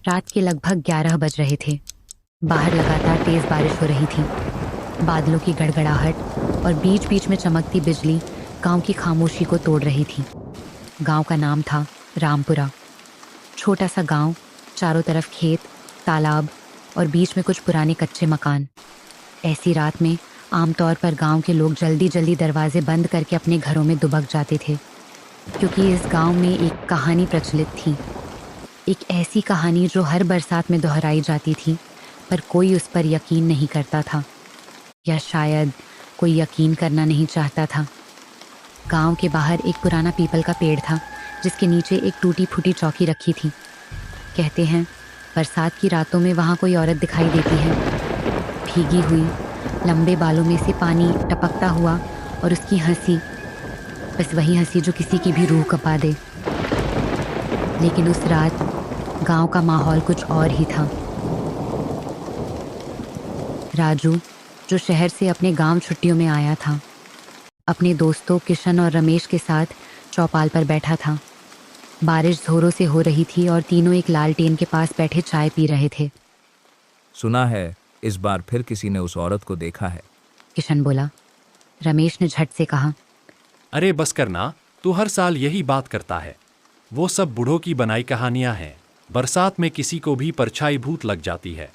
रात के लगभग 11 बज रहे थे। बाहर लगातार तेज बारिश हो रही थी। बादलों की गड़गड़ाहट और बीच बीच में चमकती बिजली गांव की खामोशी को तोड़ रही थी। गांव का नाम था रामपुरा। छोटा सा गांव, चारों तरफ खेत, तालाब और बीच में कुछ पुराने कच्चे मकान। ऐसी रात में आमतौर पर गांव के लोग जल्दी जल्दी दरवाजे बंद करके अपने घरों में दुबक जाते थे, क्योंकि इस गांव में एक कहानी प्रचलित थी। एक ऐसी कहानी जो हर बरसात में दोहराई जाती थी, पर कोई उस पर यकीन नहीं करता था, या शायद कोई यकीन करना नहीं चाहता था। गांव के बाहर एक पुराना पीपल का पेड़ था, जिसके नीचे एक टूटी फूटी चौकी रखी थी। कहते हैं बरसात की रातों में वहाँ कोई औरत दिखाई देती है, भीगी हुई, लंबे बालों में से पानी टपकता हुआ, और उसकी हंसी, बस वही हंसी जो किसी की भी रूह कपा दे। लेकिन उस रात गांव का माहौल कुछ और ही था। राजू, जो शहर से अपने गांव छुट्टियों में आया था, अपने दोस्तों किशन और रमेश के साथ चौपाल पर बैठा था। बारिश जोरों से हो रही थी और तीनों एक लालटेन के पास बैठे चाय पी रहे थे। सुना है इस बार फिर किसी ने उस औरत को देखा है, किशन बोला। रमेश ने झट से कहा, अरे बस करना, तू हर साल यही बात करता है। वो सब बूढ़ों की बनाई कहानियां हैं। बरसात में किसी को भी परछाई भूत लग जाती है।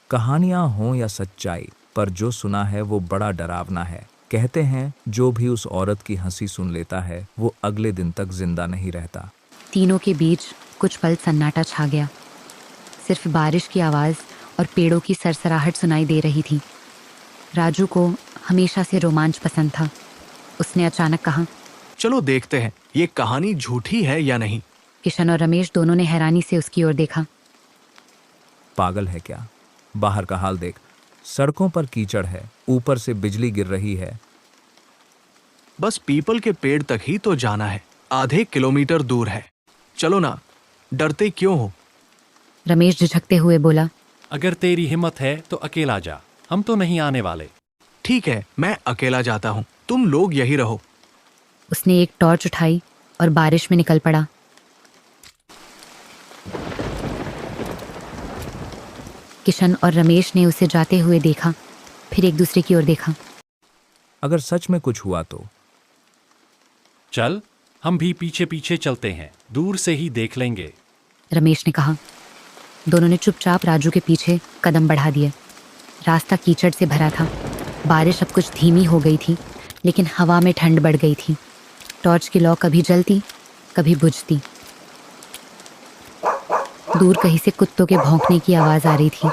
कहानियां हों या सच्चाई, पर जो सुना है वो बड़ा डरावना है। कहते हैं जो भी उस औरत की हंसी सुन लेता है वो अगले दिन तक जिंदा नहीं रहता। तीनों के बीच कुछ पल सन्नाटा छा गया। सिर्फ बारिश की आवाज़ और पेड़ों की सरसराहट सुनाई दे रही थी। राजू को हमेशा से रोमांच पसंद था। उसने अचानक कहा, चलो देखते हैं ये कहानी झूठी है या नहीं। किशन और रमेश दोनों ने हैरानी से उसकी ओर देखा। पागल है क्या? बाहर का हाल देख, सड़कों पर कीचड़ है, ऊपर से बिजली गिर रही है। बस पीपल के पेड़ तक ही तो जाना है, आधे किलोमीटर दूर है। चलो ना, डरते क्यों हो? रमेश झिझकते हुए बोला, अगर तेरी हिम्मत है तो अकेला जा, हम तो नहीं आने वाले। ठीक है, मैं अकेला जाता हूँ, तुम लोग यही रहो। उसने एक टॉर्च उठाई और बारिश में निकल पड़ा। किशन और रमेश ने उसे जाते हुए देखा, फिर एक दूसरे की ओर देखा। अगर सच में कुछ हुआ तो? चल, हम भी पीछे पीछे चलते हैं, दूर से ही देख लेंगे, रमेश ने कहा। दोनों ने चुपचाप राजू के पीछे कदम बढ़ा दिए। रास्ता कीचड़ से भरा था। बारिश अब कुछ धीमी हो गई थी, लेकिन हवा में ठंड बढ़ गई थी। टॉर्च की लौ कभी जलती, कभी बुझती। दूर कहीं से कुत्तों के भौंकने की आवाज आ रही थी।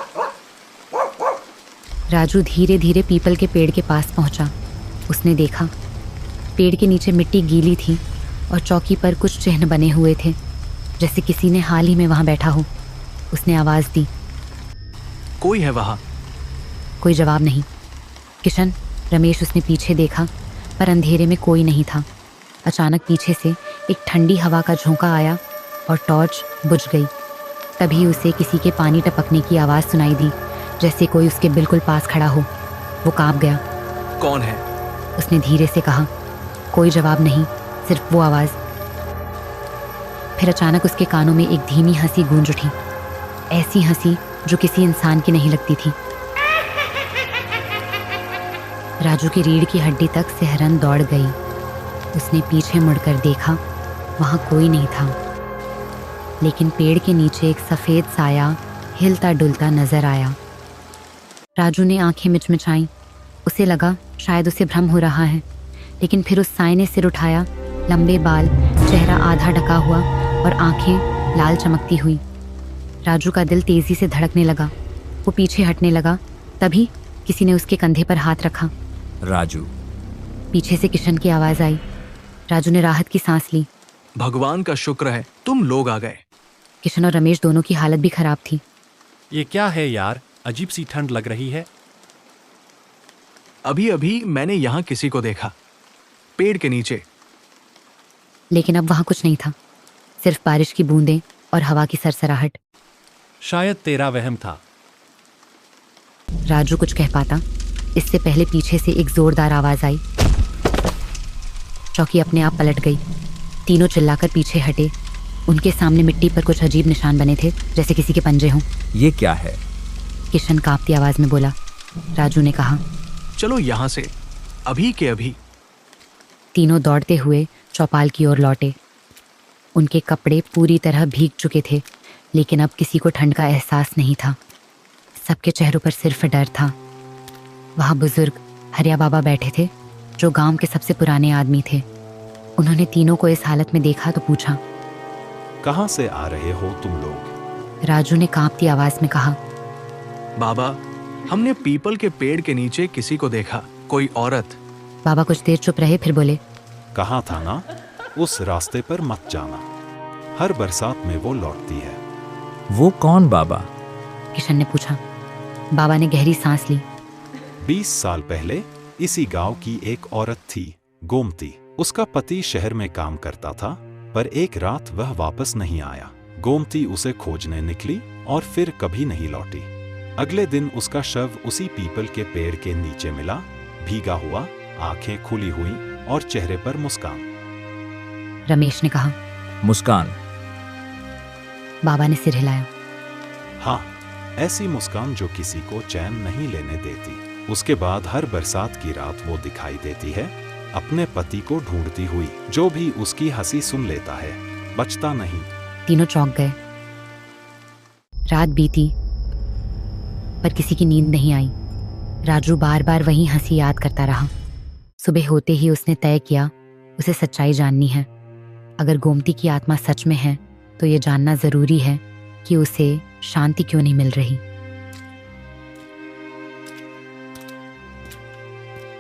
राजू धीरे धीरे पीपल के पेड़ के पास पहुंचा। उसने देखा, पेड़ के नीचे मिट्टी गीली थी और चौकी पर कुछ चिन्ह बने हुए थे, जैसे किसी ने हाल ही में वहां बैठा हो। उसने आवाज दी, कोई है वहां? कोई जवाब नहीं। किशन, रमेश उसने पीछे देखा, पर अंधेरे में कोई नहीं था। अचानक पीछे से एक ठंडी हवा का झोंका आया और टॉर्च बुझ गई। तभी उसे किसी के पानी टपकने की आवाज़ सुनाई दी, जैसे कोई उसके बिल्कुल पास खड़ा हो। वो कांप गया। कौन है? उसने धीरे से कहा। कोई जवाब नहीं, सिर्फ वो आवाज़। फिर अचानक उसके कानों में एक धीमी हंसी गूंज उठी, ऐसी हंसी जो किसी इंसान की नहीं लगती थी। राजू की रीढ़ की हड्डी तक सिहरन दौड़ गई। उसने पीछे मुड़कर देखा, वहां कोई नहीं था, लेकिन पेड़ के नीचे एक सफेद साया हिलता डुलता नजर आया। राजू ने आंखें मिचमिचाईं। उसे लगा शायद उसे भ्रम हो रहा है, लेकिन फिर उस साए ने सिर उठाया। लंबे बाल, चेहरा आधा ढका हुआ और आंखें लाल चमकती हुई। राजू का दिल तेजी से धड़कने लगा। वो पीछे हटने लगा। तभी किसी ने उसके कंधे पर हाथ रखा। राजू, पीछे से किशन की आवाज आई। राजू ने राहत की सांस ली। भगवान का शुक्र है तुम लोग आ गए। किशन और रमेश दोनों की हालत भी खराब थी। ये क्या है यार, अजीब सी ठंड लग रही है। अभी अभी मैंने यहाँ किसी को देखा, पेड़ के नीचे। लेकिन अब वहां कुछ नहीं था, सिर्फ बारिश की बूंदें और हवा की सरसराहट। शायद तेरा वहम था। राजू कुछ कह पाता, इससे पहले पीछे से एक जोरदार आवाज आई। चौकी अपने आप पलट गई। तीनों चिल्लाकर पीछे हटे। उनके सामने मिट्टी पर कुछ अजीब निशान बने थे, जैसे किसी के पंजे हों। ये क्या है? किशन कांपती आवाज में बोला। राजू ने कहा, चलो यहाँ से, अभी के अभी। तीनों दौड़ते हुए चौपाल की ओर लौटे। उनके कपड़े पूरी तरह भीग चुके थे, लेकिन अब किसी को ठंड का एहसास नहीं था। सबके चेहरों पर सिर्फ डर था। वहाँ बुजुर्ग हरिया बाबा बैठे थे, जो गांव के सबसे पुराने आदमी थे। उन्होंने तीनों को इस हालत में देखा तो पूछा, कहाँ से आ रहे हो तुम लोग? राजू ने कांपती आवाज में कहा, बाबा, हमने पीपल के पेड़ के नीचे किसी को देखा, कोई औरत। बाबा कुछ देर चुप रहे, फिर बोले, कहा था ना, उस रास्ते पर मत जाना, हर बरसात में वो लौटती है। वो कौन बाबा? किशन ने पूछा। बाबा ने गहरी सांस ली। 20 साल पहले इसी गांव की एक औरत थी, गोमती। उसका पति शहर में काम करता था, पर एक रात वह वापस नहीं आया। गोमती उसे खोजने निकली और फिर कभी नहीं लौटी। अगले दिन उसका शव उसी पीपल के पेड़ के नीचे मिला, भीगा हुआ, आंखें खुली हुई और चेहरे पर मुस्कान। रमेश ने कहा। मुस्कान? बाबा ने सिर हिलाया। हाँ, ऐसी मुस्कान जो किसी को चैन नहीं लेने देती। उसके बाद हर बरसात की रात वो दिखाई देती है, अपने पति को ढूंढती हुई। जो भी उसकी हंसी सुन लेता है, बचता नहीं। तीनों चौंक गए। रात बीती, पर किसी की नींद नहीं आई। राजू बार बार वही हंसी याद करता रहा। सुबह होते ही उसने तय किया, उसे सच्चाई जाननी है। अगर गोमती की आत्मा सच में है, तो ये जानना जरूरी है कि उसे शांति क्यों नहीं मिल रही।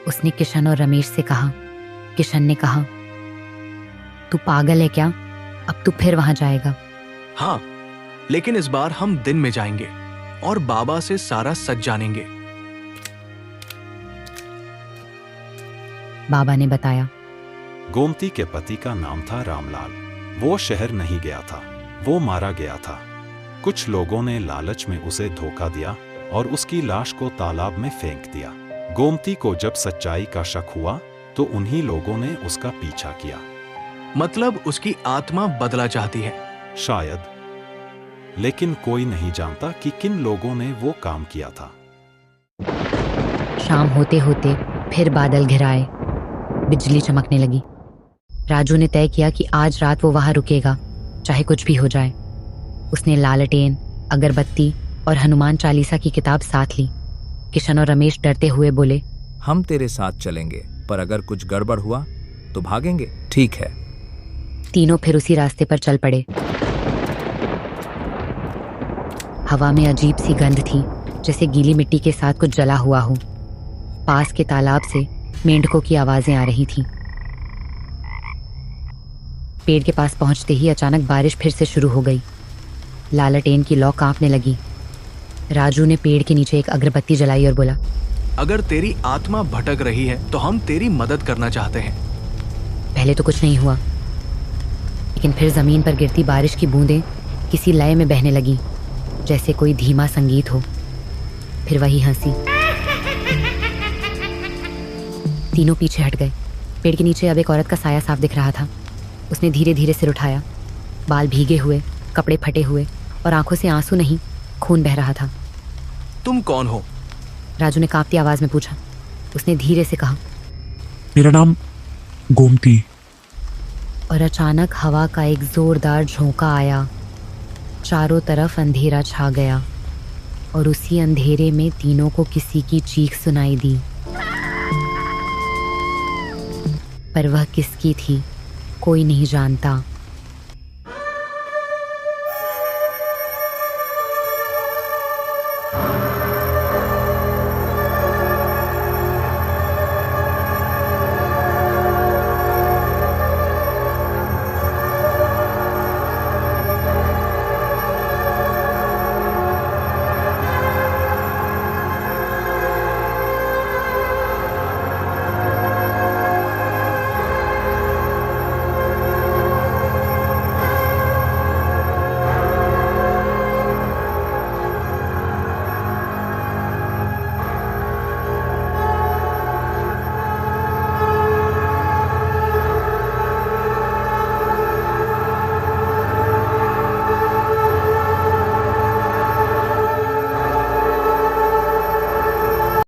उसने किशन और रमेश से कहा। किशन ने कहा, तू पागल है क्या? अब तू फिर वहां जाएगा? हाँ, लेकिन इस बार हम दिन में जाएंगे और बाबा से सारा सच जानेंगे। बाबा ने बताया। गोमती के पति का नाम था रामलाल। वो शहर नहीं गया था, वो मारा गया था। कुछ लोगों ने लालच में उसे धोखा दिया और उसकी लाश को तालाब में फेंक दिया। गोमती को जब सच्चाई का शक हुआ, तो उन्हीं लोगों ने उसका पीछा किया। मतलब उसकी आत्मा बदला चाहती है? शायद, लेकिन कोई नहीं जानता कि किन लोगों ने वो काम किया था। शाम होते होते फिर बादल घिराए, बिजली चमकने लगी। राजू ने तय किया कि आज रात वो वहां रुकेगा, चाहे कुछ भी हो जाए। उसने लालटेन, अगरबत्ती और हनुमान चालीसा की किताब साथ ली। किशन और रमेश डरते हुए बोले, हम तेरे साथ चलेंगे, पर अगर कुछ गड़बड़ हुआ तो भागेंगे। ठीक है। तीनों फिर उसी रास्ते पर चल पड़े। हवा में अजीब सी गंध थी, जैसे गीली मिट्टी के साथ कुछ जला हुआ हो। पास के तालाब से मेंढकों की आवाजें आ रही थीं। पेड़ के पास पहुंचते ही अचानक बारिश फिर से शुरू हो गई। लालटेन की लौ कांपने लगी। राजू ने पेड़ के नीचे एक अगरबत्ती जलाई और बोला, अगर तेरी आत्मा भटक रही है तो हम तेरी मदद करना चाहते हैं। पहले तो कुछ नहीं हुआ, लेकिन फिर जमीन पर गिरती बारिश की बूंदें किसी लय में बहने लगी, जैसे कोई धीमा संगीत हो। फिर वही हंसी। तीनों पीछे हट गए। पेड़ के नीचे अब एक औरत का साया साफ दिख रहा था। उसने धीरे धीरे सिर उठाया। बाल भीगे हुए, कपड़े फटे हुए और आंखों से आंसू नहीं, खून बह रहा था। तुम कौन हो? राजू ने कांपती आवाज में पूछा। उसने धीरे से कहा, मेरा नाम गोमती। और अचानक हवा का एक जोरदार झोंका आया। चारों तरफ अंधेरा छा गया और उसी अंधेरे में तीनों को किसी की चीख सुनाई दी। पर वह किसकी थी, कोई नहीं जानता।